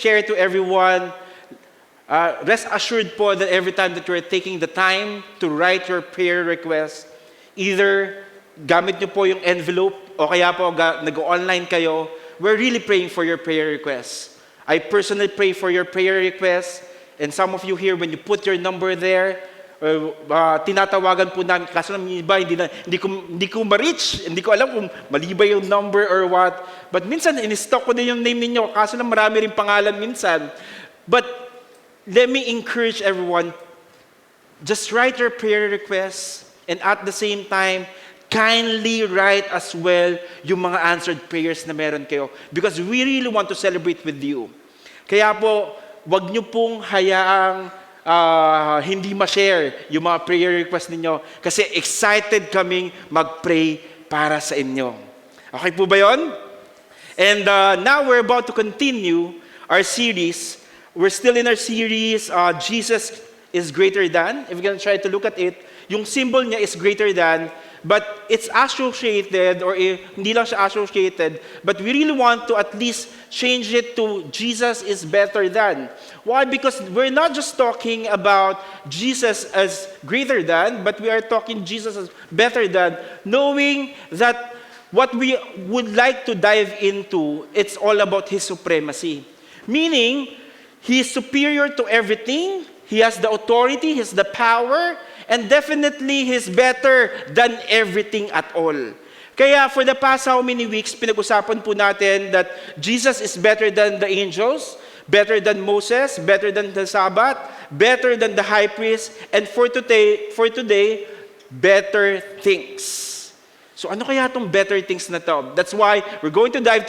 share to everyone, rest assured po that every time that you're taking the time to write your prayer request, either gamit nyo po yung envelope o kaya po nag-online kayo, we're really praying for your prayer requests. I personally pray for your prayer requests, and some of you here, when you put your number there, tinatawagan po namin, kaso naman iba, hindi ko ma-reach, hindi ko alam kung mali ba yung number or what. But minsan, in-stock ko din yung name ninyo, kaso naman marami rin pangalan minsan. But let me encourage everyone, just write your prayer requests, and at the same time, kindly write as well yung mga answered prayers na meron kayo. Because we really want to celebrate with you. Kaya po, wag nyo pong hayaang hindi ma-share yung mga prayer request ninyo kasi excited kaming mag-pray para sa inyo. Okay po ba yun? And now we're about to continue our series. We're still in our series, Jesus is greater than. If you're going to try to look at it, yung symbol niya is greater than, but it's associated, or hindi lang siya associated, but we really want to at least change it to Jesus is better than. Why? Because we're not just talking about Jesus as greater than, but we are talking Jesus as better than, knowing that what we would like to dive into, it's all about His supremacy. Meaning, He is superior to everything, He has the authority, He has the power, and definitely, He's better than everything at all. Kaya for the past how many weeks, pinag-usapan po natin that Jesus is better than the angels, better than Moses, better than the Sabbath, better than the high priest, and for today, better things. So ano kaya itong better things na to? That's why we're going to dive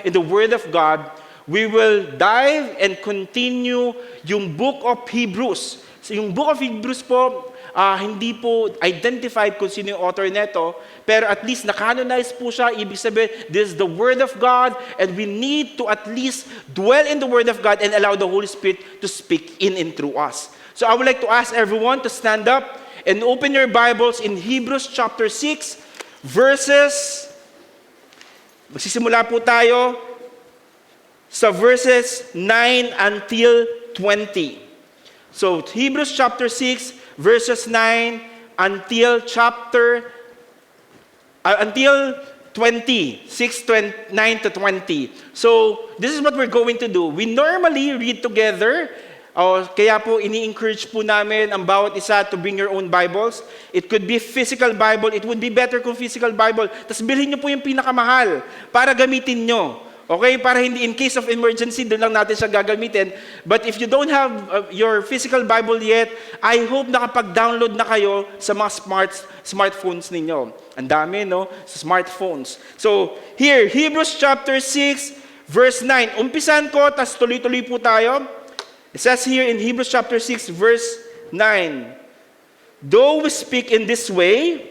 in the Word of God. We will dive and continue yung book of Hebrews. So yung book of Hebrews po, hindi po identified kung sino yung author neto, pero at least na-canonize po siya. Ibig sabihin, this is the Word of God, and we need to at least dwell in the Word of God and allow the Holy Spirit to speak in and through us. So I would like to ask everyone to stand up and open your Bibles in Hebrews chapter 6, verses, magsisimula po tayo sa verses 9 until 20. So, Hebrews chapter 6, verses 9 until 20, 9 to 20. So, this is what we're going to do. We normally read together. Kaya po, ini-encourage po namin ang bawat isa to bring your own Bibles. It could be physical Bible. It would be better kung physical Bible. Tapos bilhin nyo po yung pinakamahal para gamitin nyo. Okay? Para hindi in case of emergency, doon lang natin siya gagamitin. But if you don't have your physical Bible yet, I hope nakapag-download na kayo sa mga smartphones ninyo. Ang dami, no? Sa smartphones. So, here, Hebrews chapter 6, verse 9. Umpisan ko, tas tuloy-tuloy po tayo. It says here in Hebrews chapter 6, verse 9. Though we speak in this way,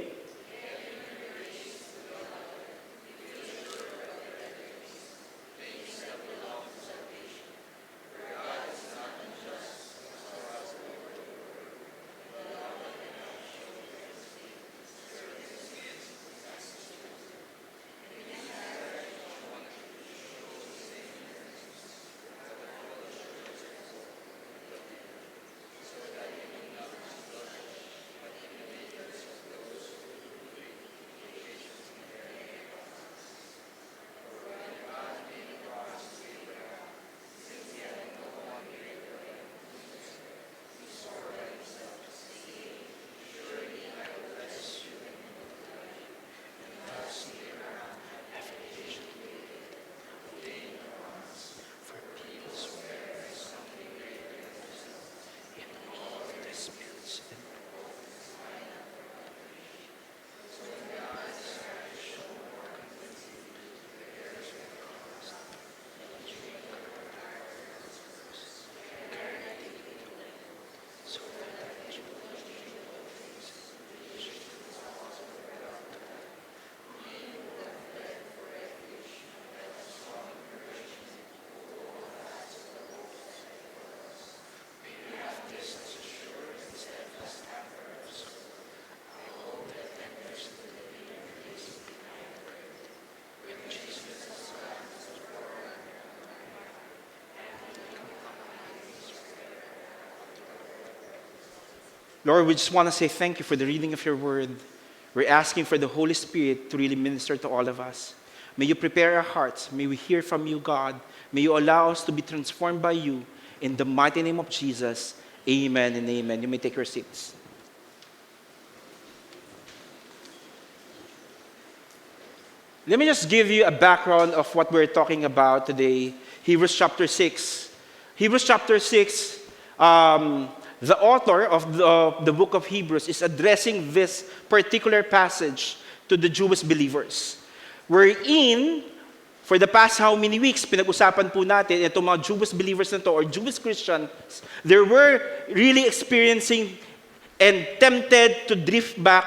Lord, we just want to say thank you for the reading of your word. We're asking for the Holy Spirit to really minister to all of us. May you prepare our hearts. May we hear from you, God. May you allow us to be transformed by you. In the mighty name of Jesus, amen and amen. You may take your seats. Let me just give you a background of what we're talking about today. Hebrews chapter 6. Hebrews chapter 6, the author of the book of Hebrews is addressing this particular passage to the Jewish believers. Wherein, for the past how many weeks, pinag-usapan po natin, itong mga Jewish believers na to, or Jewish Christians, they were really experiencing and tempted to drift back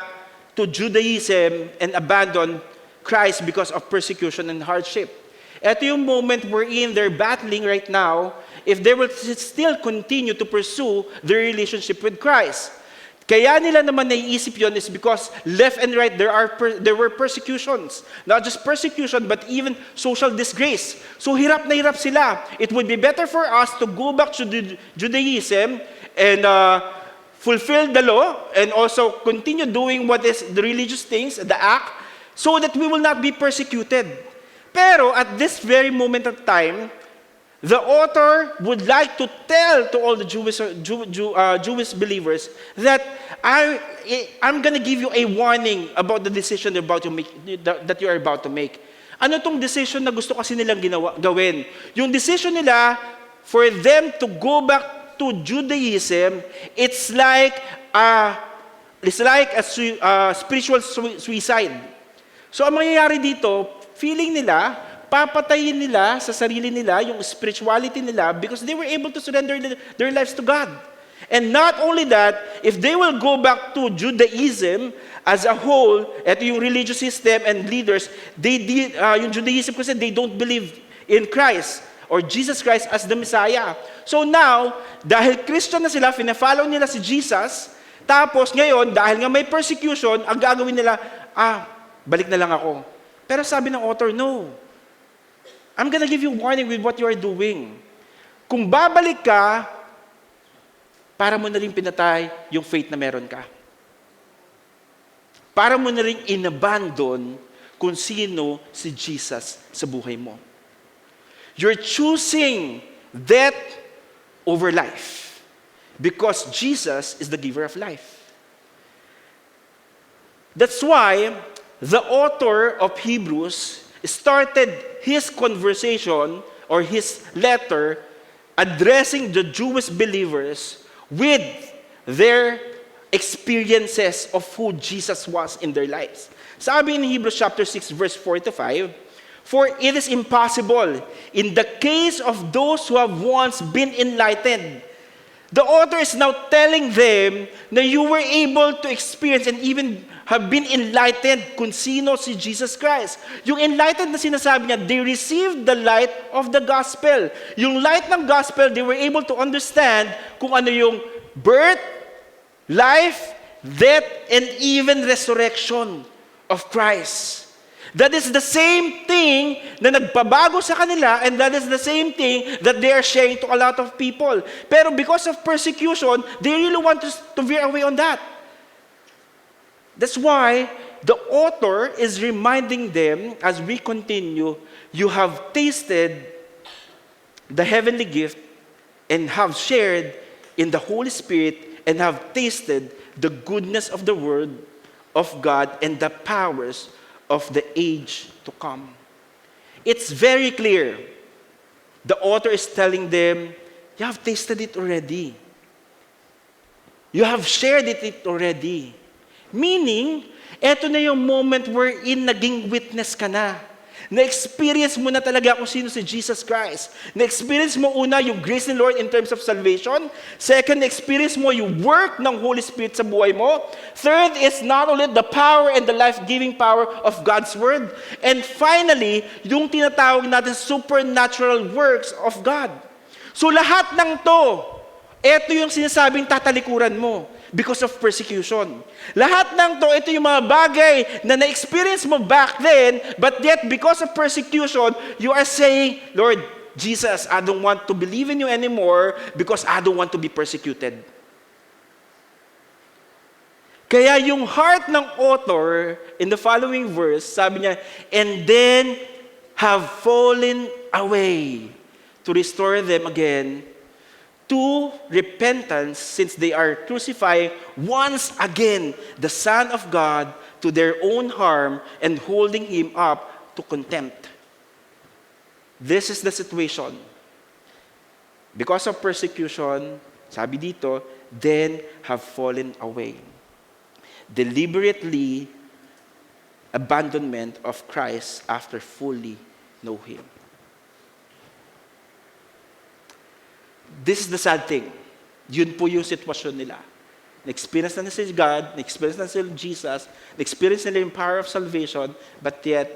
to Judaism and abandon Christ because of persecution and hardship. Ito yung moment wherein they're battling right now if they will still continue to pursue their relationship with Christ. Kaya nila naman naiisip yun is because left and right there were persecutions. Not just persecution but even social disgrace. So hirap na hirap sila. It would be better for us to go back to Judaism and fulfill the law and also continue doing what is the religious things, the act, so that we will not be persecuted. Pero at this very moment of time, the author would like to tell to all the Jewish believers that I'm going to give you a warning about the decision that you are about to make. Ano tong decision na gusto kasi nilang gawin? Yung decision nila for them to go back to Judaism, it's like a spiritual suicide. So ang mangyayari dito, feeling nila, papatayin nila sa sarili nila yung spirituality nila because they were able to surrender their lives to God. And not only that, if they will go back to Judaism as a whole, ito yung religious system and leaders, yung Judaism kasi they don't believe in Christ or Jesus Christ as the Messiah. So now, dahil Christian na sila, fina-follow nila si Jesus, tapos ngayon, dahil nga may persecution, ang gagawin nila, balik na lang ako. Pero sabi ng author, no. I'm gonna give you warning with what you are doing. Kung babalik ka, para mo na rin pinatay yung faith na meron ka. Para mo na rin inabandon kung sino si Jesus sa buhay mo. You're choosing death over life because Jesus is the giver of life. That's why the author of Hebrews started his conversation or his letter addressing the Jewish believers with their experiences of who Jesus was in their lives. Sabi in Hebrews chapter 6 verse 4-5, "For it is impossible in the case of those who have once been enlightened." The author is now telling them na you were able to experience and even have been enlightened kung sino si Jesus Christ. Yung enlightened na sinasabi niya, they received the light of the gospel. Yung light ng gospel, they were able to understand kung ano yung birth, life, death, and even resurrection of Christ. That is the same thing na nagpabago sa kanila and that is the same thing that they are sharing to a lot of people. Pero because of persecution, they really want to veer away on that. That's why the author is reminding them as we continue, you have tasted the heavenly gift and have shared in the Holy Spirit and have tasted the goodness of the Word of God and the powers of the age to come. It's very clear. The author is telling them, you have tasted it already. You have shared it already. Meaning, eto na yung moment wherein naging witness ka na. Na-experience mo na talaga kung sino si Jesus Christ. Na-experience mo una yung grace ni Lord in terms of salvation. Second, na-experience mo yung work ng Holy Spirit sa buhay mo. Third is not only the power and the life-giving power of God's Word. And finally, yung tinatawag natin supernatural works of God. So lahat ng to, eto yung sinasabing tatalikuran mo because of persecution. Lahat ng to, ito yung mga bagay na na-experience mo back then, but yet because of persecution, you are saying, Lord, Jesus, I don't want to believe in you anymore because I don't want to be persecuted. Kaya yung heart ng author in the following verse, sabi niya, and then have fallen away to restore them again to repentance, since they are crucifying once again the Son of God to their own harm and holding him up to contempt. This is the situation. Because of persecution, sabi dito, then have fallen away. Deliberately abandonment of Christ after fully know Him. This is the sad thing. Yun po yung sitwasyon nila. Na-experience na si God, na-experience na si Jesus, na-experience nila yung power of salvation, but yet,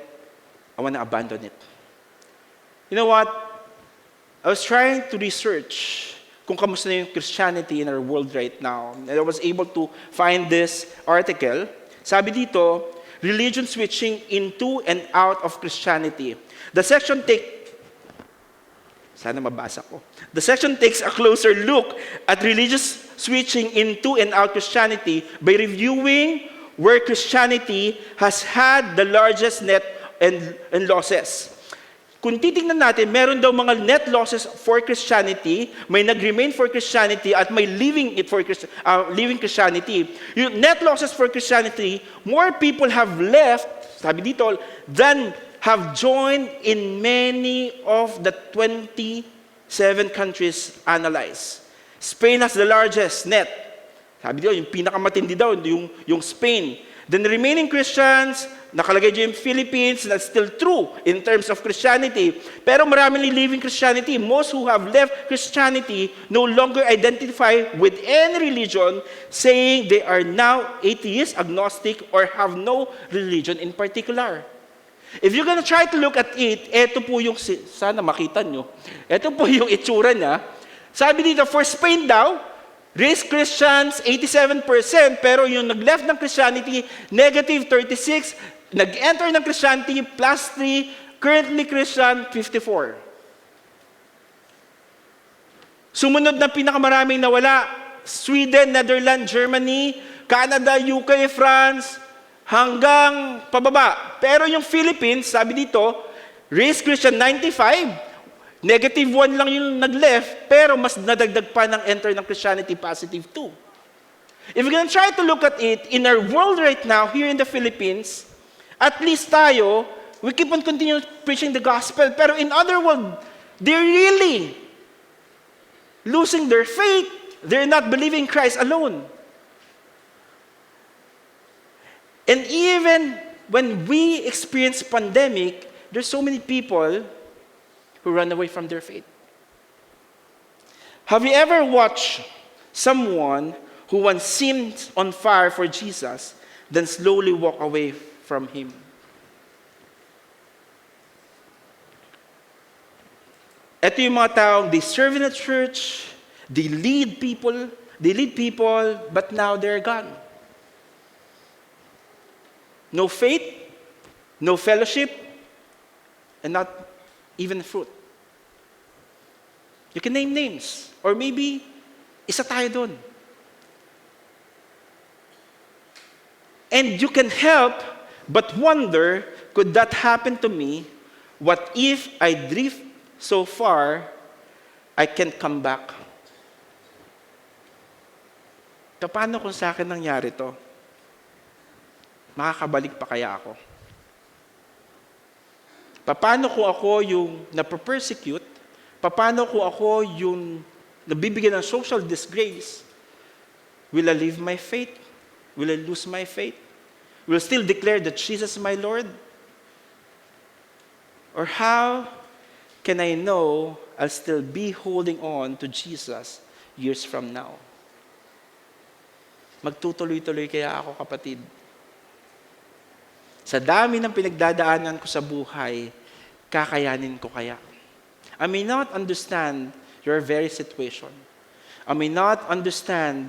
I want to abandon it. You know what? I was trying to research kung kamusta na yung Christianity in our world right now. And I was able to find this article. Sabi dito, religion switching into and out of Christianity. The section takes a closer look at religious switching into and out Christianity by reviewing where Christianity has had the largest net and losses. Kung titingnan natin, meron daw mga net losses for Christianity, may nag-remain for Christianity, at may leaving Christianity. Yung net losses for Christianity, more people have left, sabi dito, than have joined in many of the 27 countries analyzed. Spain has the largest net. Sabi dito, yung pinakamatindi daw, yung Spain. Then the remaining Christians, nakalagay dyan yung Philippines, that's still true in terms of Christianity. Pero maraming leaving Christianity. Most who have left Christianity no longer identify with any religion, saying they are now atheist, agnostic, or have no religion in particular. If you're gonna try to look at it, eto po yung, sana makita nyo, eto po yung itsura niya. Sabi dito, for Spain daw, race Christians, 87%, pero yung nag-left ng Christianity, negative 36%, nag-enter ng Christianity, plus 3%, currently Christian, 54%. Sumunod na pinakamaraming nawala, Sweden, Netherlands, Germany, Canada, UK, France, hanggang pababa. Pero yung Philippines, sabi dito, race Christian, 95%, negative 1 lang yung nag-left, pero mas nadagdag pa ng enter ng Christianity, positive 2. If you're gonna try to look at it, in our world right now, here in the Philippines, at least tayo, we keep on continuing preaching the gospel, pero in other world, they're really losing their faith. They're not believing Christ alone. And even when we experience pandemic, there's so many people who run away from their faith. Have you ever watched someone who once seemed on fire for Jesus, then slowly walk away from Him? Ito yung mga taong, they serve in the church, they lead people, but now they're gone. No faith, no fellowship, and not even fruit. You can name names. Or maybe, isa tayo dun. And you can help but wonder, could that happen to me? What if I drift so far, I can't come back? Paano kung sa akin nangyari to? Makakabalik pa kaya ako? Paano kung ako yung napapersecute? Paano kung ako yung nabibigyan ng social disgrace? Will I leave my faith? Will I lose my faith? Will I still declare that Jesus is my Lord? Or how can I know I'll still be holding on to Jesus years from now? Magtutuloy-tuloy kaya ako, kapatid? Sa dami ng pinagdadaanan ko sa buhay, kakayanin ko kaya? I may not understand your very situation. I may not understand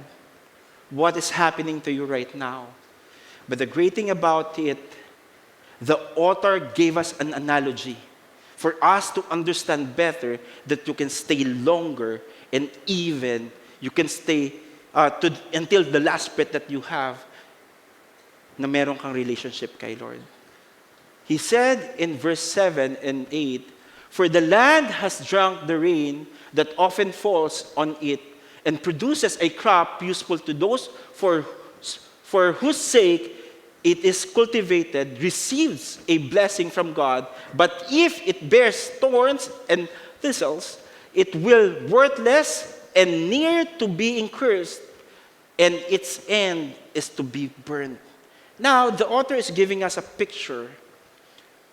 what is happening to you right now. But the great thing about it, the author gave us an analogy for us to understand better that you can stay longer and even you can stay until the last breath that you have na meron kang relationship kay Lord. He said in verse 7 and 8, "For the land has drunk the rain that often falls on it and produces a crop useful to those for whose sake it is cultivated, receives a blessing from God. But if it bears thorns and thistles, it will worthless and near to being cursed, and its end is to be burned." Now, the author is giving us a picture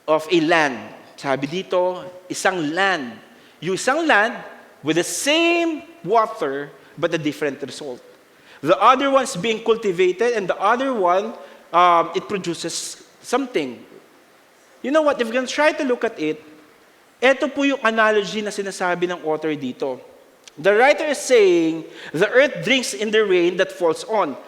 of a land. Sabi dito, isang land. Yung isang land with the same water but a different result. The other one's being cultivated and the other one, it produces something. You know what? If we're going to try to look at it, ito po yung analogy na sinasabi ng author dito. The writer is saying, the earth drinks in the rain that falls on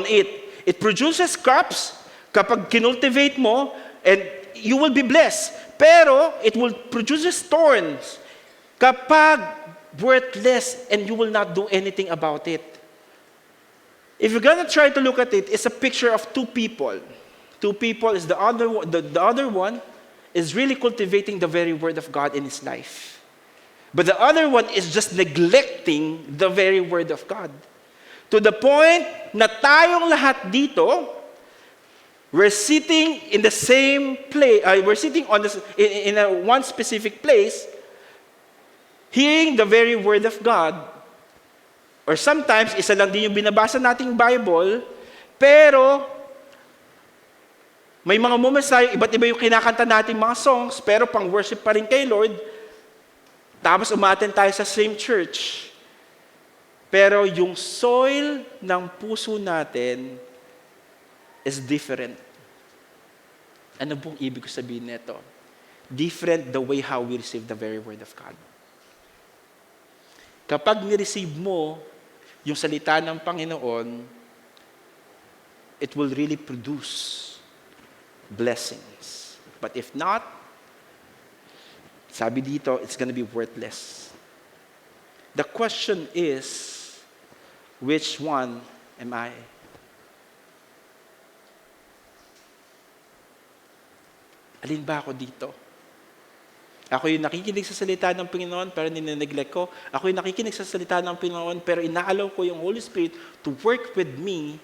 it. It produces crops kapag kinultivate mo, and you will be blessed. Pero it will produce thorns kapag worthless and you will not do anything about it. If you're gonna try to look at it, it's a picture of two people. Two people is the other one is really cultivating the very word of God in his life. But the other one is just neglecting the very word of God. To the point na tayong lahat dito, we're sitting in the same place, we're sitting on in one specific place, hearing the very word of God. Or sometimes, isa lang din yung binabasa nating Bible, pero may mga moments tayo, iba't iba yung kinakanta nating mga songs, pero pang worship pa rin kay Lord, tapos umattend tayo sa same church. Pero yung soil ng puso natin is different. Ano pong ibig ko sabihin nito? Different the way how we receive the very word of God. Kapag ni-receive mo yung salita ng Panginoon, it will really produce blessings. But if not, sabi dito, it's gonna be worthless. The question is, which one am I? Alin ba ako dito? Ako yung nakikinig sa salita ng Panginoon pero nineneglect ko. Ako yung nakikinig sa salita ng Panginoon pero inaalaw ko yung Holy Spirit to work with me,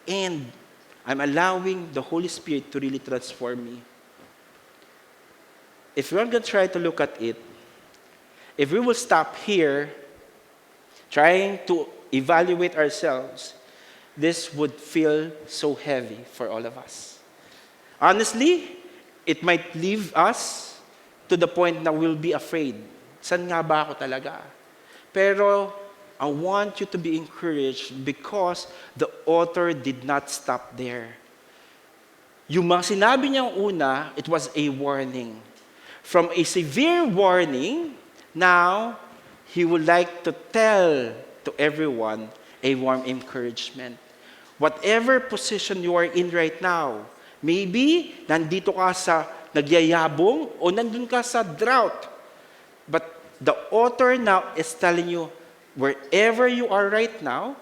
and I'm allowing the Holy Spirit to really transform me. If we're going to try to look at it, if we will stop here trying to evaluate ourselves, this would feel so heavy for all of us. Honestly, it might leave us to the point na we'll be afraid. San nga ba ako talaga? Pero I want you to be encouraged because the author did not stop there. Yung mga sinabi niyang una, it was a warning. From a severe warning, now he would like to tell to everyone a warm encouragement. Whatever position you are in right now, maybe nandito ka sa nagyayabong o nandun ka sa drought. But the author now is telling you, wherever you are right now,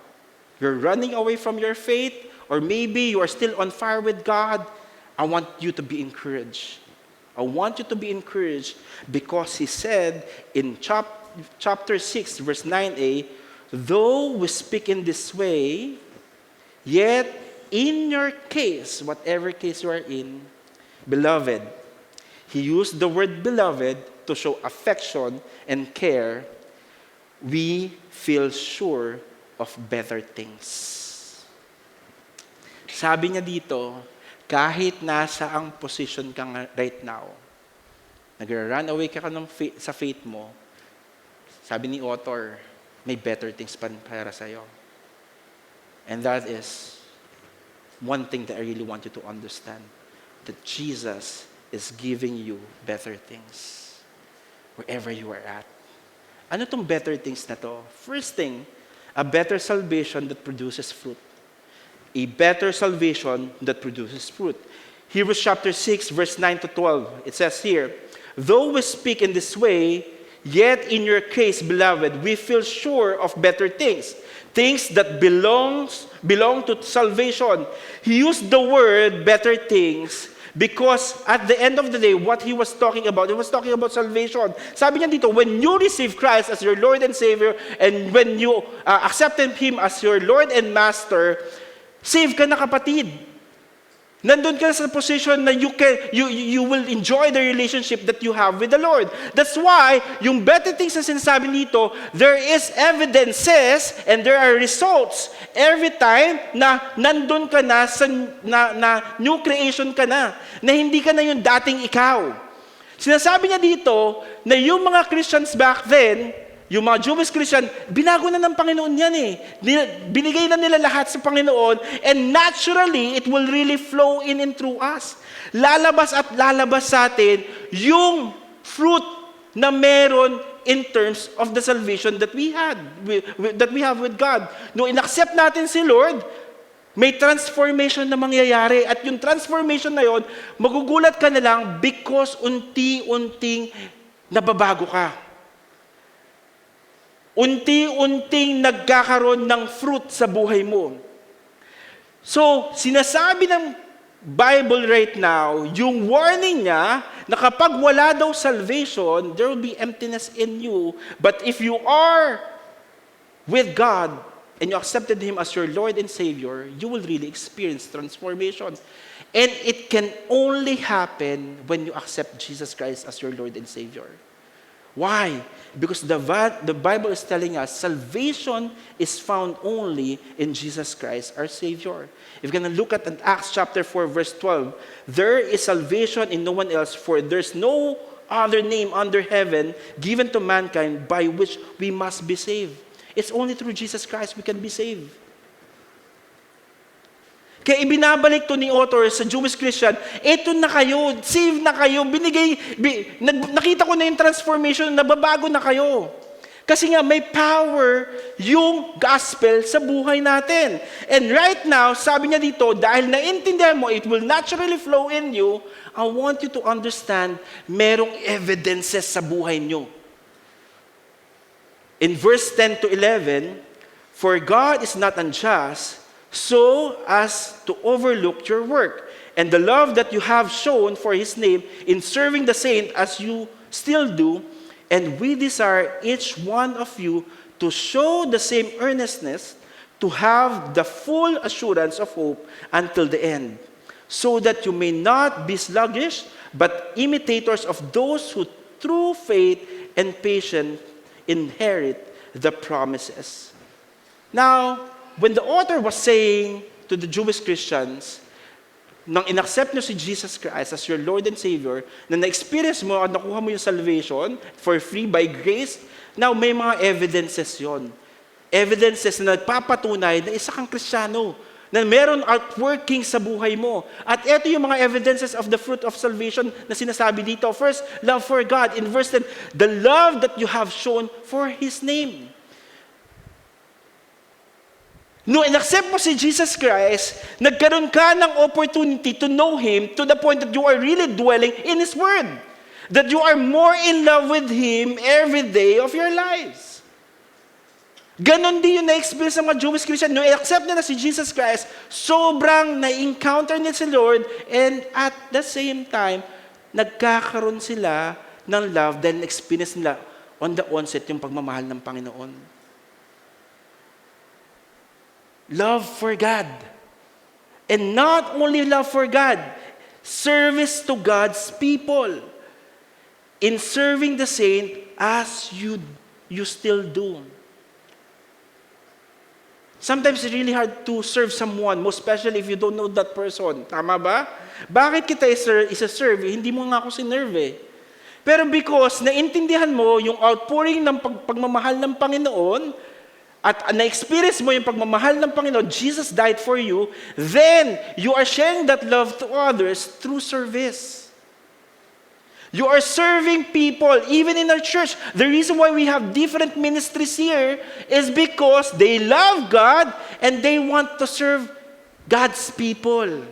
you're running away from your faith, or maybe you are still on fire with God, I want you to be encouraged. I want you to be encouraged because he said in chapter 6, verse 9a, though we speak in this way, yet in your case, whatever case you are in, beloved, he used the word beloved to show affection and care. We feel sure of better things. Sabi niya dito, kahit nasa ang position ka right now, nag-run away ka sa faith mo, sabi ni author, may better things pa para sa'yo. And that is one thing that I really want you to understand, that Jesus is giving you better things wherever you are at. Ano tong better things na to? First thing, a better salvation that produces fruit. A better salvation that produces fruit. Hebrews chapter 6, verse 9 to 12. It says here, though we speak in this way, yet in your case, beloved, we feel sure of better things. Things that belongs belong to salvation. He used the word better things because at the end of the day, what he was talking about salvation. Sabi niya dito, when you receive Christ as your Lord and Savior, and when you accepted Him as your Lord and Master, save ka na, kapatid. Nandun ka sa position na you will enjoy the relationship that you have with the Lord. That's why, yung better things na sinasabi nito, there is evidences and there are results every time na nandun ka na, na new creation ka na hindi ka na yung dating ikaw. Sinasabi niya dito na yung mga Christians back then, yung mga Jewish Christian, binago na ng Panginoon yan eh. Binigay na nila lahat sa Panginoon, and naturally, it will really flow in and through us. Lalabas at lalabas sa atin yung fruit na meron in terms of the salvation that we had, that we have with God. Nung inaccept natin si Lord, may transformation na mangyayari. At yung transformation na yon, magugulat ka na lang because unti-unting nababago ka. Unti-unting nagkakaroon ng fruit sa buhay mo. So, sinasabi ng Bible right now, yung warning niya na kapag wala daw salvation, there will be emptiness in you. But if you are with God and you accepted Him as your Lord and Savior, you will really experience transformation. And it can only happen when you accept Jesus Christ as your Lord and Savior. Why? Because the Bible is telling us salvation is found only in Jesus Christ, our Savior. If you're going to look at Acts chapter 4, verse 12, there is salvation in no one else, for there's no other name under heaven given to mankind by which we must be saved. It's only through Jesus Christ we can be saved. Kaya ibinabalik to ni author sa Jewish Christian, eto na kayo, save na kayo, nakita ko na yung transformation, nababago na kayo. Kasi nga may power yung gospel sa buhay natin. And right now, sabi niya dito, dahil naintindihan mo, it will naturally flow in you, I want you to understand, merong evidences sa buhay nyo. In verse 10 to 11, for God is not unjust, so as to overlook your work and the love that you have shown for His name in serving the saint as you still do, and we desire each one of you to show the same earnestness, to have the full assurance of hope until the end, so that you may not be sluggish, but imitators of those who through faith and patience inherit the promises. Now, when the author was saying to the Jewish Christians, nang inaccept nyo si Jesus Christ as your Lord and Savior, na na-experience mo at nakuha mo yung salvation for free by grace, now may mga evidences yon. Evidences na nagpapatunay na isa kang Kristiyano, na meron outworking sa buhay mo. At ito yung mga evidences of the fruit of salvation na sinasabi dito. First, love for God. In verse 10, the love that you have shown for His name. No, in-accept mo si Jesus Christ, nagkaroon ka ng opportunity to know Him to the point that you are really dwelling in His Word. That you are more in love with Him every day of your lives. Ganon din yung na-experience ng mga Jewish Christian. No, i-accept nila si Jesus Christ, sobrang na-encounter nila si Lord, and at the same time, nagkakaroon sila ng love dahil na-experience nila on the onset yung pagmamahal ng Panginoon. Love for God. And not only love for God, service to God's people. In serving the saint as you still do. Sometimes it's really hard to serve someone, most especially if you don't know that person. Tama ba? Bakit kita isa-serve? Hindi mo nga ako sinerve eh. Pero because naintindihan mo yung outpouring ng pagmamahal ng Panginoon, at na-experience mo yung pagmamahal ng Panginoon, Jesus died for you, then you are sharing that love to others through service. You are serving people, even in our church. The reason why we have different ministries here is because they love God and they want to serve God's people.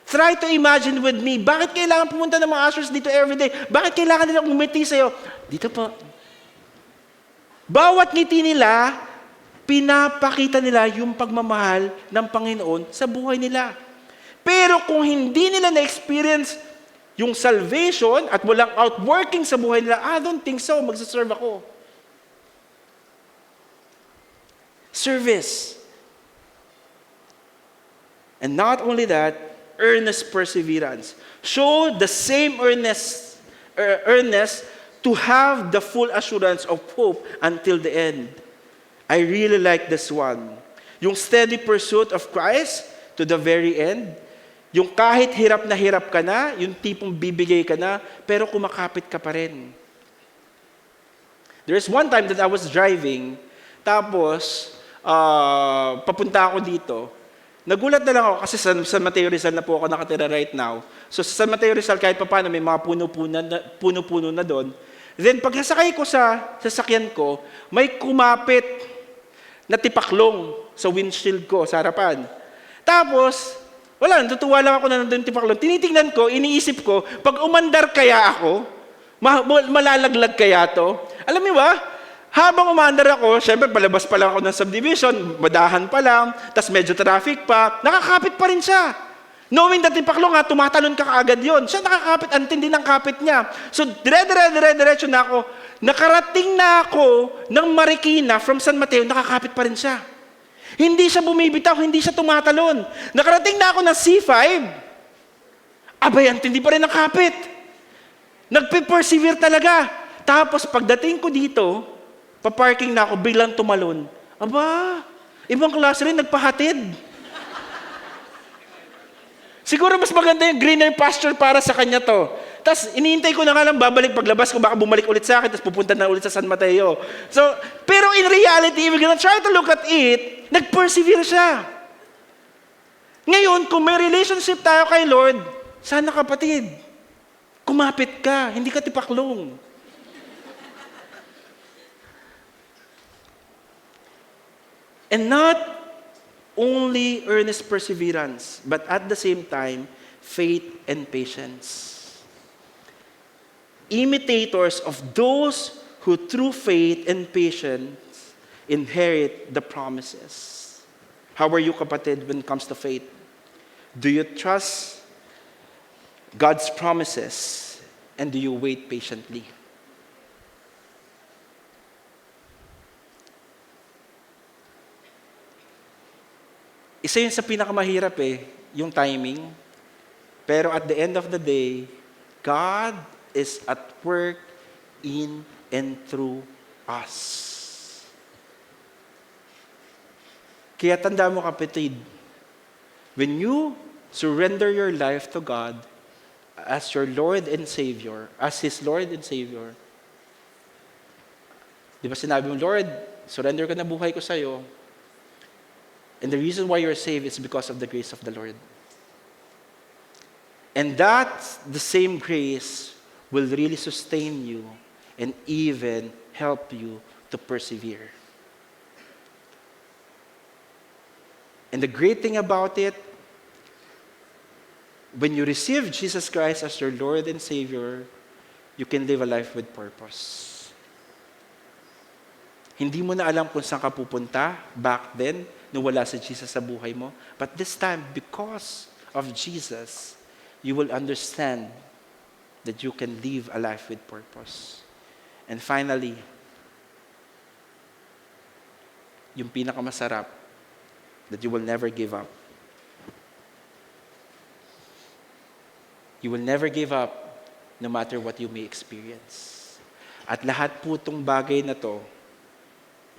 Try to imagine with me, bakit kailangan pumunta ng mga ushers dito every day? Bakit kailangan nilang umiti sa'yo? Dito po. Bawat ngiti nila, Pinapakita nila yung pagmamahal ng Panginoon sa buhay nila. Pero kung hindi nila na-experience yung salvation at walang outworking sa buhay nila, I don't think so, magsaserve ako. Service. And not only that, earnest perseverance. Show the same earnestness to have the full assurance of hope until the end. I really like this one. Yung steady pursuit of Christ to the very end. Yung kahit hirap ka na, yung tipong bibigay ka na, pero kumakapit ka pa rin. There's one time that I was driving, tapos papunta ako dito. Nagulat na lang ako kasi sa San Mateo Rizal na po ako nakatira right now. So sa San Mateo Rizal kahit pa paano may mga puno-puno na doon. Then pag nasakay ko sa sasakyan ko, may kumapit na tipaklong sa windshield ko, sa harapan. Tapos, wala, natutuwa lang ako na nandun tipaklong. Tinitingnan ko, iniisip ko, pag umandar kaya ako, malalaglag kaya to? Alam mo ba, habang umandar ako, syempre palabas pa lang ako ng subdivision, madahan pa lang, tas medyo traffic pa, nakakapit pa rin siya. Knowing that tipaklong nga, tumatalon ka kaagad yun. Siya nakakapit, antindi ng kapit niya. So, dire-diretso na ako. Nakarating na ako ng Marikina from San Mateo, nakakapit pa rin siya. Hindi siya bumibitaw, hindi siya tumatalon. Nakarating na ako ng C5, abay, antindi pa rin ang kapit. Nagpe-persevere talaga. Tapos, pagdating ko dito, paparking na ako, biglang tumalon. Aba, ibang klase rin, nagpahatid. Siguro mas maganda yung greener pasture para sa kanya to. Tapos, iniintay ko na nga lang, babalik paglabas ko, baka bumalik ulit sa akin, tapos pupunta na ulit sa San Mateo. So, pero in reality, if you're gonna try to look at it, nag-persevere siya. Ngayon, kung may relationship tayo kay Lord, sana kapatid, kumapit ka, hindi ka tipaklong. And not only earnest perseverance, but at the same time, faith and patience. Imitators of those who through faith and patience inherit the promises. How are you, kapatid, when it comes to faith? Do you trust God's promises and do you wait patiently? Isa yun sa pinakamahirap yung timing. Pero at the end of the day, God is at work in and through us. Kaya tanda mo, kapatid, when you surrender your life to God as your Lord and Savior, as His Lord and Savior, di ba sinabi mo, Lord, surrender ko na buhay ko sa'yo. And the reason why you're saved is because of the grace of the Lord. And that, the same grace, will really sustain you and even help you to persevere. And the great thing about it, when you receive Jesus Christ as your Lord and Savior, you can live a life with purpose. Hindi mo na alam kung saan ka pupunta back then, nung wala si Jesus sa buhay mo. But this time, because of Jesus, you will understand that you can live a life with purpose. And finally, yung pinakamasarap, that you will never give up. You will never give up no matter what you may experience. At lahat po itong bagay na to,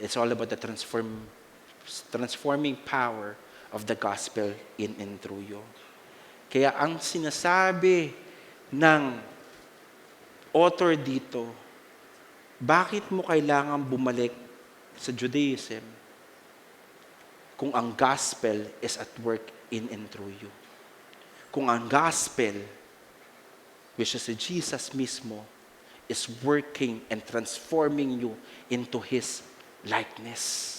it's all about the transforming power of the gospel in and through you. Kaya ang sinasabi ng author dito, bakit mo kailangan bumalik sa Judaism kung ang gospel is at work in and through you? Kung ang gospel, which is Jesus mismo, is working and transforming you into His likeness.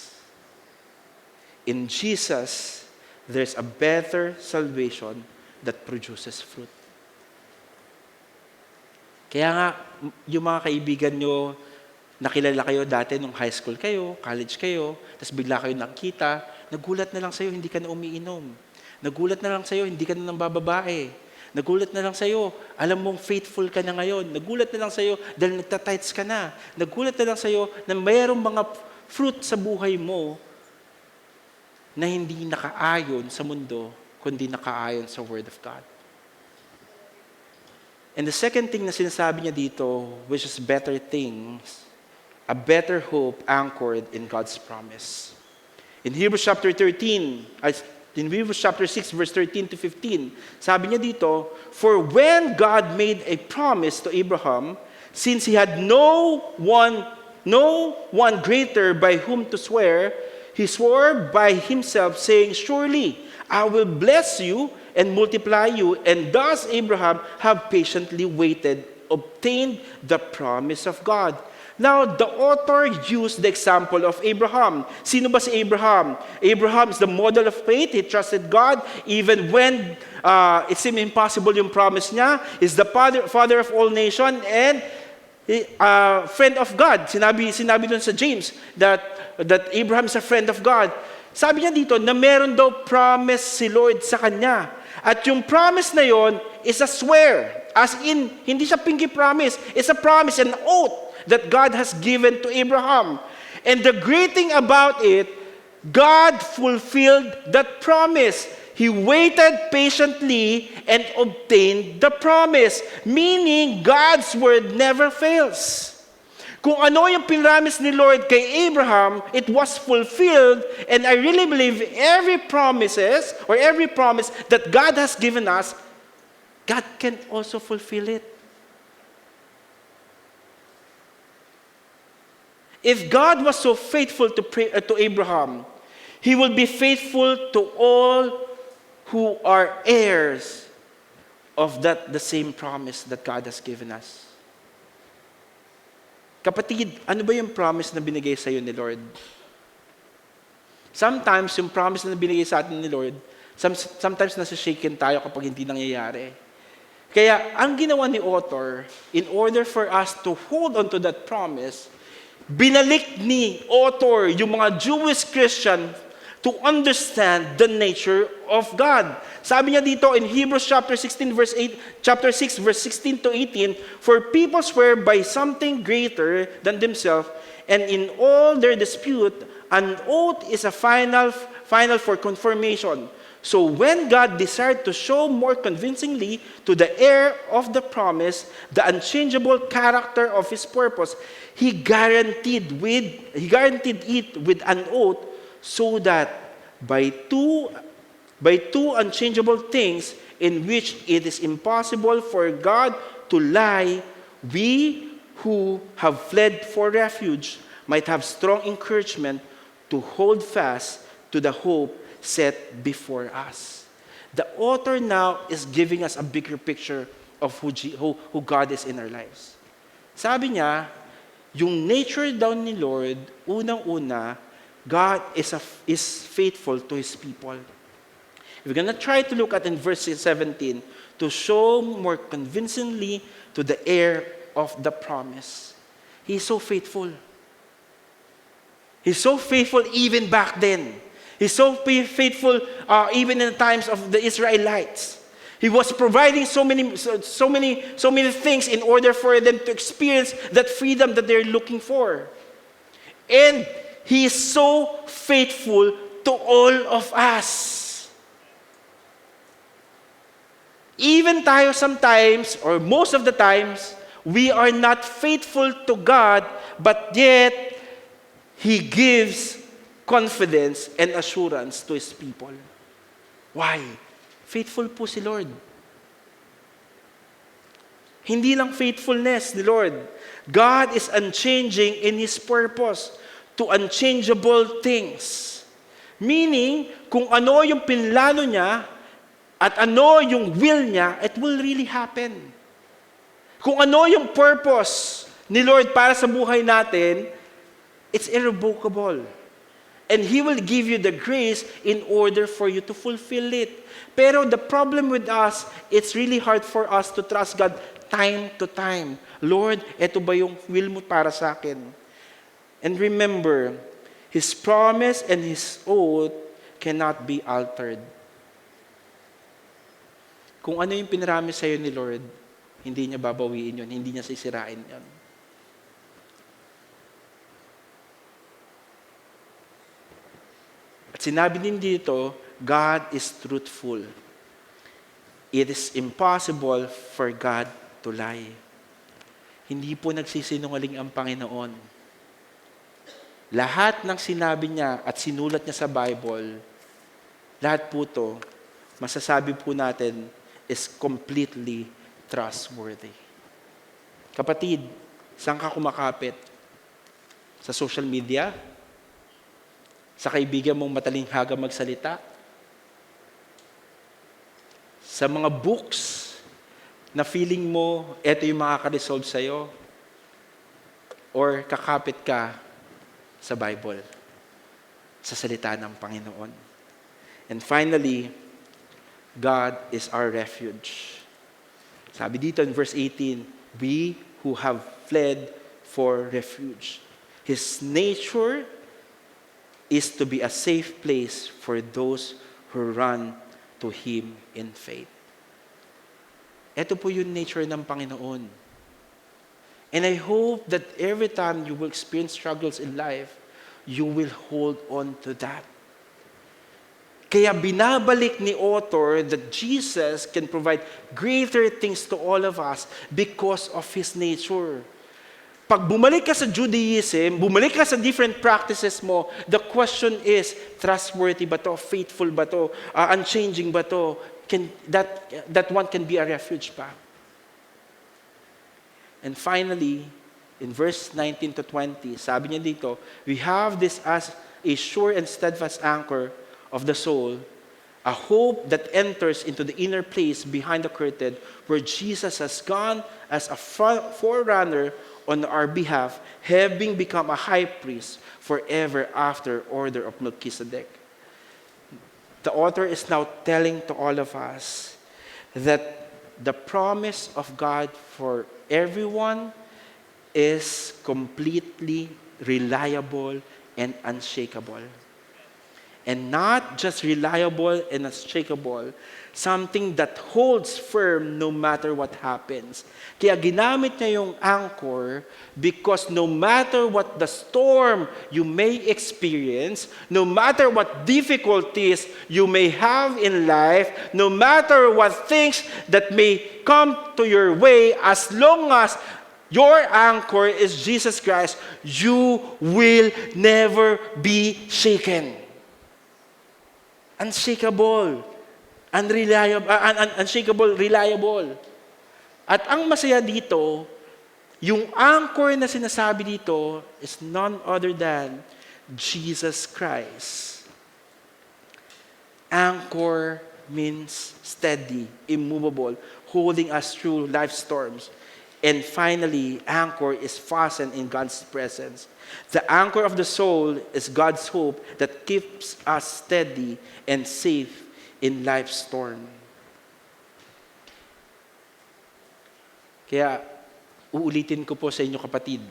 In Jesus, there's a better salvation that produces fruit. Kaya nga, yung mga kaibigan nyo, Nakilala kayo dati nung high school kayo, college kayo, tapos bigla kayo nakita, nagulat na lang sa'yo, hindi ka na umiinom. Nagulat na lang sa'yo, hindi ka na nang bababae. Nagulat na lang sa'yo, alam mong faithful ka na ngayon. Nagulat na lang sa'yo dahil nagtatights ka na. Nagulat na lang sa'yo na mayroong mga fruit sa buhay mo na hindi nakaayon sa mundo, kundi nakaayon sa Word of God. And the second thing na sinasabi niya dito, which is better things, a better hope anchored in God's promise. In Hebrews chapter 13, in Hebrews chapter 6, verse 13 to 15, sabi niya dito, for when God made a promise to Abraham, since he had no one greater by whom to swear, he swore by himself, saying, surely I will bless you and multiply you. And thus Abraham have patiently waited, obtained the promise of God. Now, the author used the example of Abraham. Sino ba si Abraham? Abraham is the model of faith. He trusted God even when it seemed impossible yung promise niya. He's the father of all nations and friend of God. Sinabi dun sa James that Abraham is a friend of God. Sabi niya dito na meron daw promise si Lord sa kanya. At yung promise na yon is a swear. As in, hindi siya pinky promise. It's a promise, an oath that God has given to Abraham. And the great thing about it, God fulfilled that promise. He waited patiently and obtained the promise. Meaning, God's word never fails. Kung ano yung pinramis ni Lord kay Abraham, it was fulfilled. And I really believe every promise that God has given us, God can also fulfill it. If God was so faithful to Abraham, He will be faithful to all who are heirs of the same promise that God has given us. Kapatid, ano ba yung promise na binigay sa iyo ni Lord? Sometimes, yung promise na binigay sa atin ni Lord, sometimes nasa-shaken tayo kapag hindi nangyayari. Kaya, ang ginawa ni author, in order for us to hold on to that promise, binalik ni author yung mga Jewish Christian to understand the nature of God. Sabi niya dito in Hebrews chapter 6 verse 16 to 18, for people swear by something greater than themselves, and in all their dispute, an oath is a final for confirmation. So when God desired to show more convincingly to the heir of the promise the unchangeable character of His purpose, He guaranteed it with an oath, so that by two unchangeable things in which it is impossible for God to lie, we who have fled for refuge might have strong encouragement to hold fast to the hope set before us. The author now is giving us a bigger picture of who God is in our lives. Sabi niya, yung nature daw ni Lord, unang-una, God is faithful to His people. We're going to try to look at in verse 17 to show more convincingly to the heir of the promise. He's so faithful. He's so faithful even back then. He's so faithful even in the times of the Israelites. He was providing so many things in order for them to experience that freedom that they're looking for. And He is so faithful to all of us. Even tayo sometimes, or most of the times, we are not faithful to God, but yet He gives confidence and assurance to His people. Why? Faithful po si Lord. Hindi lang faithfulness ni Lord. God is unchanging in His purpose to unchangeable things. Meaning, kung ano yung pinlano niya at ano yung will niya, it will really happen. Kung ano yung purpose ni Lord para sa buhay natin, it's irrevocable. And He will give you the grace in order for you to fulfill it. Pero the problem with us, it's really hard for us to trust God time to time. Lord, eto ba yung will mo para sa akin? And remember, His promise and His oath cannot be altered. Kung ano yung pinaramis sa'yo ni Lord, hindi niya babawiin yun, hindi niya sisirain yun. At sinabi din dito, God is truthful. It is impossible for God to lie. Hindi po nagsisinungaling ang Panginoon. Lahat ng sinabi niya at sinulat niya sa Bible, lahat po to, masasabi po natin, is completely trustworthy. Kapatid, saan ka kumakapit? Sa social media? Sa kaibigan mong matalinghaga magsalita? Sa mga books na feeling mo, eto yung makaka-resolve sa'yo? Or kakapit ka sa Bible, sa salita ng Panginoon? And finally, God is our refuge. Sabi dito in verse 18, we who have fled for refuge. His nature is to be a safe place for those who run to Him in faith. Ito po yung nature ng Panginoon. And I hope that every time you will experience struggles in life, you will hold on to that. Kaya binabalik ni author that Jesus can provide greater things to all of us because of His nature. Pag bumalik ka sa Judaism, bumalik ka sa different practices mo, the question is, trustworthy ba to? Faithful ba to? Unchanging ba to? That one can be a refuge pa. And finally, in verse 19 to 20, sabi niya dito, we have this as a sure and steadfast anchor of the soul, a hope that enters into the inner place behind the curtain where Jesus has gone as a forerunner on our behalf, having become a high priest forever after order of Melchizedek. The author is now telling to all of us that the promise of God for everyone is completely reliable and unshakable. And not just reliable and unshakable, something that holds firm no matter what happens. Kaya ginamit niya yung anchor because no matter what the storm you may experience, no matter what difficulties you may have in life, no matter what things that may come to your way, as long as your anchor is Jesus Christ, you will never be shaken. Unshakable, unshakable, reliable. At ang masaya dito, yung anchor na sinasabi dito is none other than Jesus Christ. Anchor means steady, immovable, holding us through life storms. And finally, anchor is fastened in God's presence. The anchor of the soul is God's hope that keeps us steady and safe in life's storm. Kaya, uulitin ko po sa inyo kapatid,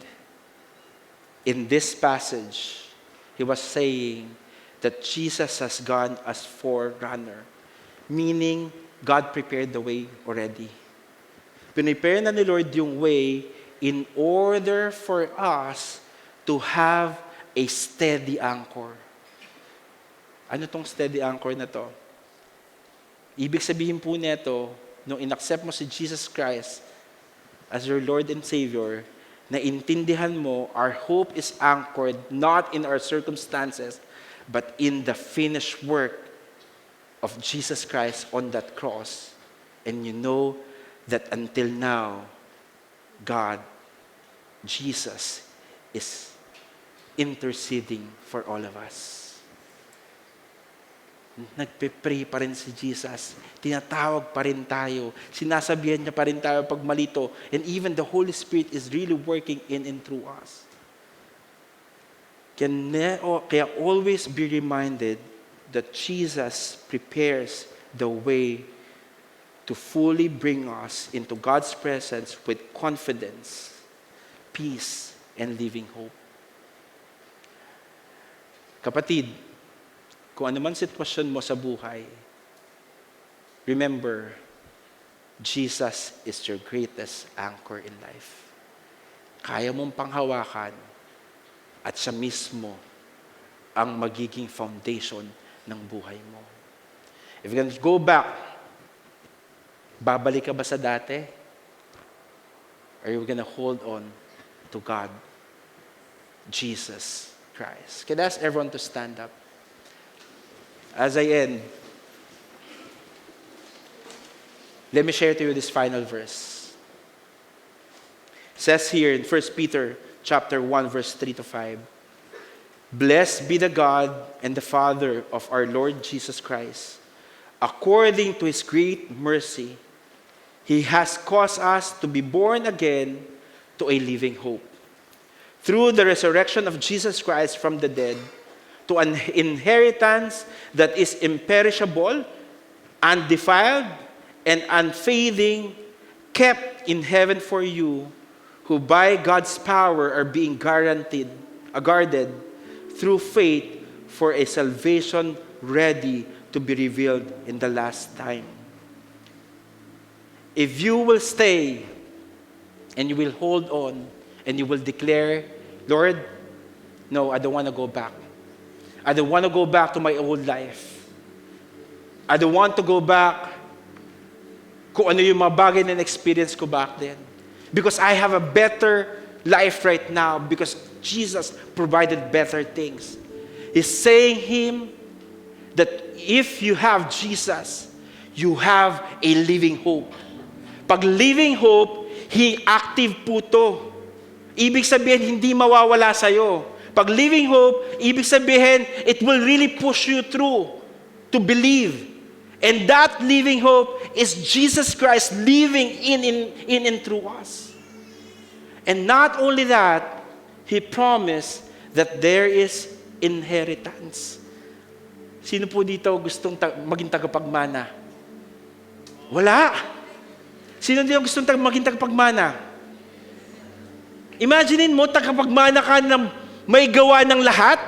in this passage, he was saying that Jesus has gone as forerunner, meaning God prepared the way already. Pinipare na ni Lord yung way in order for us to have a steady anchor. Ano tong steady anchor na to? Ibig sabihin po nito, nung inaccept mo si Jesus Christ as your Lord and Savior, na intindihan mo, our hope is anchored not in our circumstances, but in the finished work of Jesus Christ on that cross. And you know that until now, God, Jesus, is interceding for all of us. Nagpe-pray pa rin si Jesus. Tinatawag pa rin tayo. Sinasabihan niya pa rin tayo pag malito. And even the Holy Spirit is really working in and through us. Kaya always be reminded that Jesus prepares the way to fully bring us into God's presence with confidence, peace, and living hope. Kapatid, kung ano man sitwasyon mo sa buhay, remember, Jesus is your greatest anchor in life. Kaya mong panghawakan at siya mismo ang magiging foundation ng buhay mo. If you can go back, babalik ka ba sa dati? Or are you gonna hold on to God, Jesus Christ? Can I ask everyone to stand up? As I end, let me share to you this final verse. It says here in 1 Peter chapter 1, verse 3 to 5, Blessed be the God and the Father of our Lord Jesus Christ. According to His great mercy, He has caused us to be born again to a living hope, through the resurrection of Jesus Christ from the dead, to an inheritance that is imperishable, undefiled, and unfading, kept in heaven for you, who by God's power are being guarded through faith for a salvation ready to be revealed in the last time. If you will stay and you will hold on and you will declare, Lord, no, I don't want to go back. I don't want to go back to my old life. I don't want to go back kung ano yung mga bagay na experience ko back then. Because I have a better life right now because Jesus provided better things. He's saying him that if you have Jesus, you have a living hope. Pag living hope, active po to. Ibig sabihin, hindi mawawala sa'yo. Pag living hope, ibig sabihin, it will really push you through to believe. And that living hope is Jesus Christ living in and through us. And not only that, He promised that there is inheritance. Sino po dito gustong maging tagapagmana? Wala. Sino dito gustong maging tagapagmana? Imaginein mo, tagapagmana ka na may gawa ng lahat.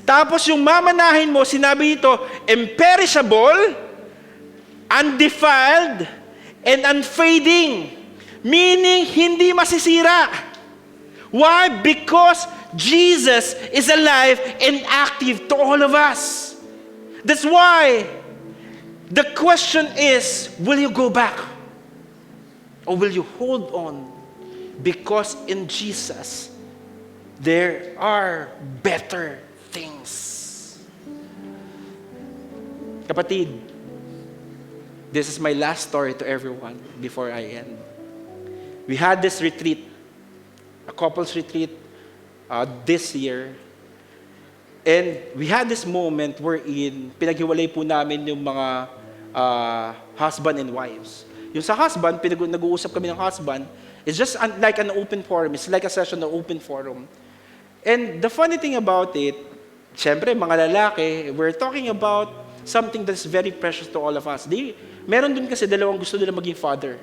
Tapos yung mamanahin mo, sinabi ito, imperishable, undefiled, and unfading. Meaning, hindi masisira. Why? Because Jesus is alive and active to all of us. That's why the question is, will you go back? Or will you hold on? Because in Jesus, there are better things. Kapatid, this is my last story to everyone before I end. We had this retreat, a couples retreat this year. And we had this moment wherein pinaghiwalay po namin yung mga husband and wives. Yung sa husband, nag-uusap kami ng husband, it's just like an open forum. It's like a session of open forum. And the funny thing about it, syempre, mga lalaki, we're talking about something that's very precious to all of us. Meron dun kasi dalawang gusto nila maging father.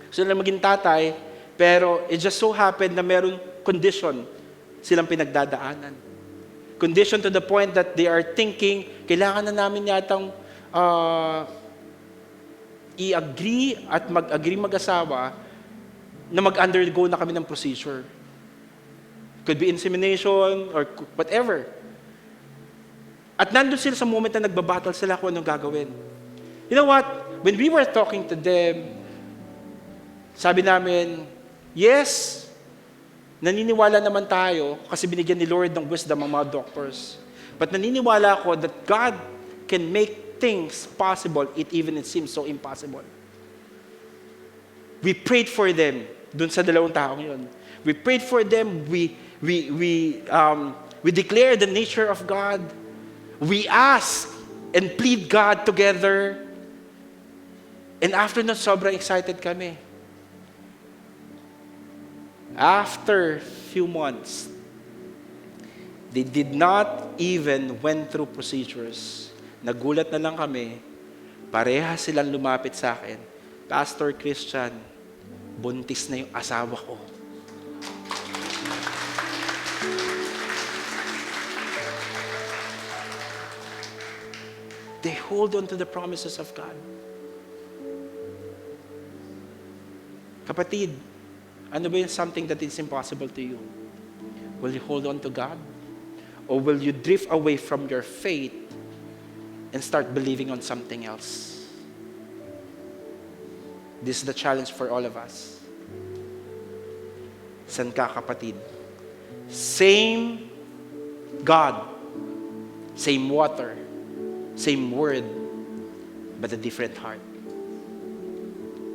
Gusto nila maging tatay, pero it just so happened na meron condition silang pinagdadaanan. Condition to the point that they are thinking, kailangan na namin yatang i-agree at mag-agree mag-asawa na mag-undergo na kami ng procedure. Could be insemination or whatever. At nandun sila sa moment na nagbabattle sila kung anong gagawin. You know what? When we were talking to them, sabi namin, yes, naniniwala naman tayo kasi binigyan ni Lord ng wisdom ang mga doctors. But naniniwala ako that God can make things possible, even it seems so impossible. We prayed for them dun sa dalawang taong yun. We prayed for them. We declared the nature of God. We asked and plead God together. And after that, sobrang excited kami. After few months, they did not even went through procedures. Nagulat na lang kami, pareha silang lumapit sa akin, Pastor Christian, buntis na yung asawa ko. They hold on to the promises of God. Kapatid, ano ba yung something that is impossible to you? Will you hold on to God? Or will you drift away from your faith and start believing on something else? This is the challenge for all of us. San ka, kapatid? Same God, same water, same word, but a different heart.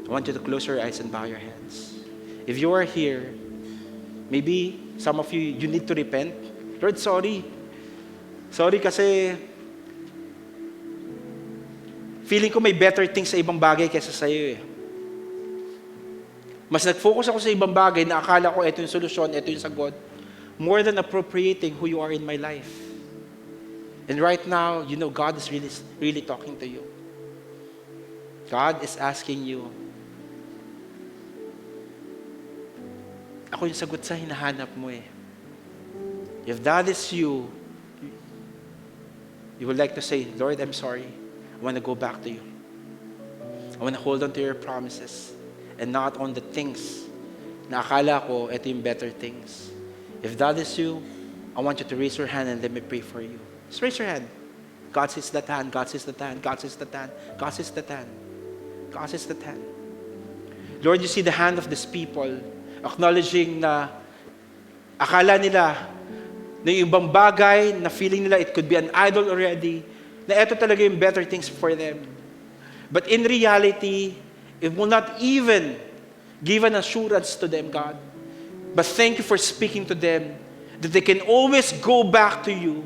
I want you to close your eyes and bow your heads. If you are here, maybe some of you need to repent. Lord, sorry. Sorry kasi feeling ko may better things sa ibang bagay kaysa sa iyo eh. Mas nag-focus ako sa ibang bagay na akala ko ito yung solusyon, ito yung sagot, more than appropriating who you are in my life. And right now, you know, God is really talking to you. God is asking you, ako yung sagot sa hinahanap mo eh. If that is you, you would like to say, Lord, I'm sorry. I want to go back to you. I want to hold on to your promises and not on the things na akala ko, ito yung better things. If that is you, I want you to raise your hand and let me pray for you. Just raise your hand. God sees that hand. God sees that hand. God sees that hand. God sees that hand. God sees that hand. Lord, you see the hand of these people acknowledging na akala nila na yung ibang bagay na feeling nila it could be an idol already, na ito talaga yung better things for them. But in reality, it will not even give an assurance to them, God. But thank you for speaking to them that they can always go back to you,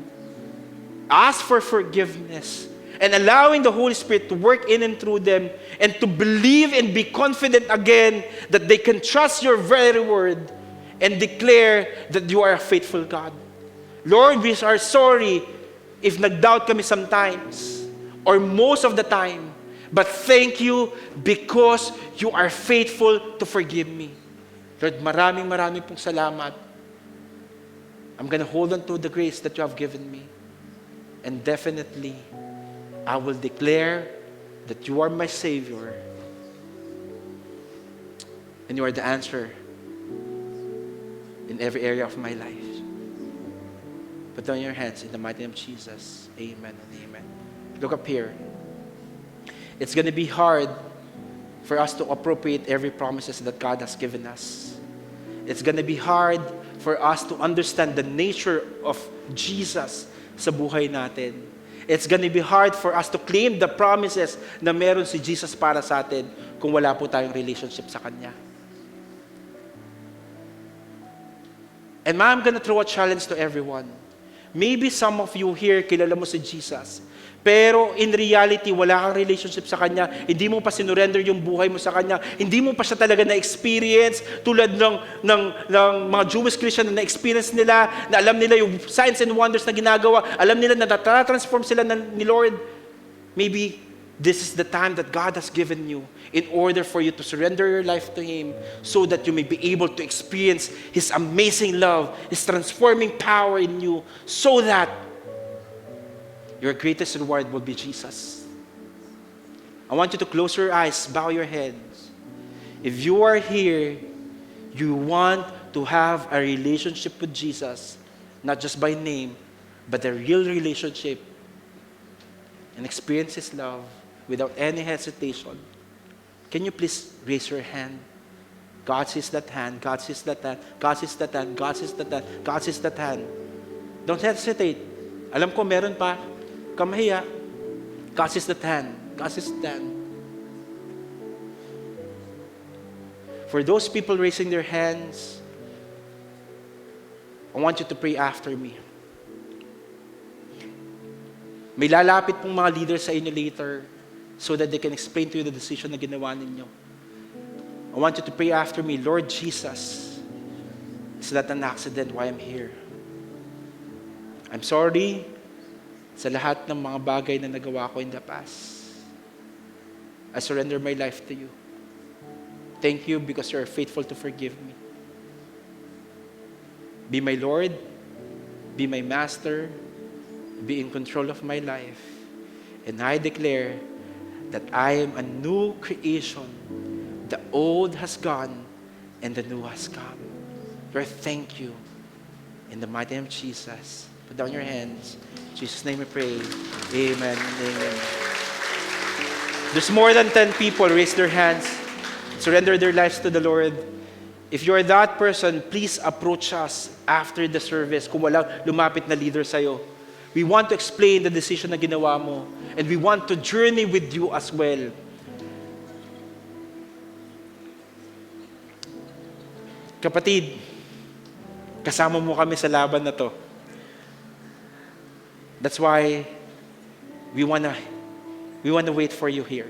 ask for forgiveness, and allowing the Holy Spirit to work in and through them and to believe and be confident again that they can trust your very word and declare that you are a faithful God. Lord, we are sorry if nag-doubt kami sometimes or most of the time. But thank you because you are faithful to forgive me. Lord, maraming pong salamat. I'm gonna hold on to the grace that you have given me. And definitely, I will declare that you are my Savior. And you are the answer in every area of my life. Put down your hands in the mighty name of Jesus. Amen and amen. Look up here. It's going to be hard for us to appropriate every promises that God has given us. It's going to be hard for us to understand the nature of Jesus sa buhay natin. It's going to be hard for us to claim the promises na meron si Jesus para sa atin kung wala po tayong relationship sa Kanya. And I'm going to throw a challenge to everyone. Maybe some of you here, kilala mo si Jesus. Pero in reality, wala kang relationship sa Kanya. Hindi mo pa sinurrender yung buhay mo sa Kanya. Hindi mo pa siya talaga na-experience tulad ng mga Jewish Christian na na-experience nila, na alam nila yung signs and wonders na ginagawa. Alam nila na na-transform sila ni Lord. Maybe this is the time that God has given you in order for you to surrender your life to Him so that you may be able to experience His amazing love, His transforming power in you, so that your greatest reward will be Jesus. I want you to close your eyes, bow your heads. If you are here, you want to have a relationship with Jesus, not just by name, but a real relationship, and experience His love without any hesitation, can you please raise your hand? God sees that hand. God sees that hand. God sees that hand. God sees that hand. God sees that hand. Don't hesitate. Alam ko meron pa. Kamahiya. God sees that hand. God sees that hand. For those people raising their hands, I want you to pray after me. May lalapit pong mga leaders sa inyo later so that they can explain to you the decision na ginawa ninyo. I want you to pray after me, Lord Jesus, is that an accident why I'm here? I'm sorry sa lahat ng mga bagay na nagawa ko in the past. I surrender my life to you. Thank you because you are faithful to forgive me. Be my Lord, be my Master, be in control of my life. And I declare that I am a new creation. The old has gone and the new has come. Lord, thank you. In the mighty name of Jesus, put down your hands. In Jesus' name we pray. Amen and amen. There's more than 10 people. Raise their hands. Surrender their lives to the Lord. If you're that person, please approach us after the service. Kung walang lumapit na leader sa'yo. We want to explain the decision na ginawa mo. And we want to journey with you as well. Kapatid, kasama mo kami sa laban na to. That's why we wanna wait for you here.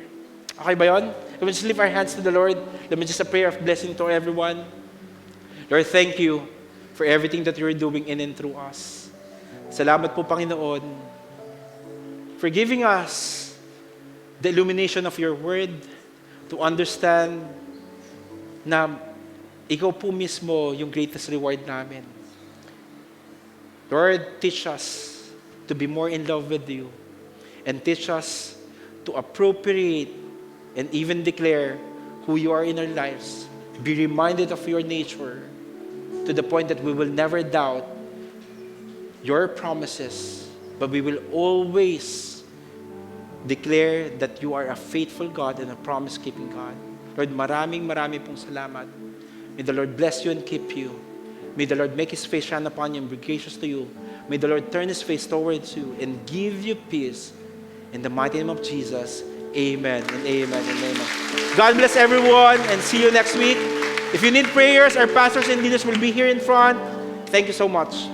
Okay ba yun? Let me just lift our hands to the Lord. Let me just a prayer of blessing to everyone. Lord, thank you for everything that you're doing in and through us. Salamat po, Panginoon, for giving us the illumination of your word to understand na ikaw po mismo yung greatest reward namin. Lord, teach us to be more in love with you and teach us to appropriate and even declare who you are in our lives. Be reminded of your nature to the point that we will never doubt your promises, but we will always declare that you are a faithful God and a promise-keeping God. Lord, maraming pong salamat. May the Lord bless you and keep you. May the Lord make His face shine upon you and be gracious to you. May the Lord turn His face towards you and give you peace. In the mighty name of Jesus, amen and amen and amen. God bless everyone and see you next week. If you need prayers, our pastors and leaders will be here in front. Thank you so much.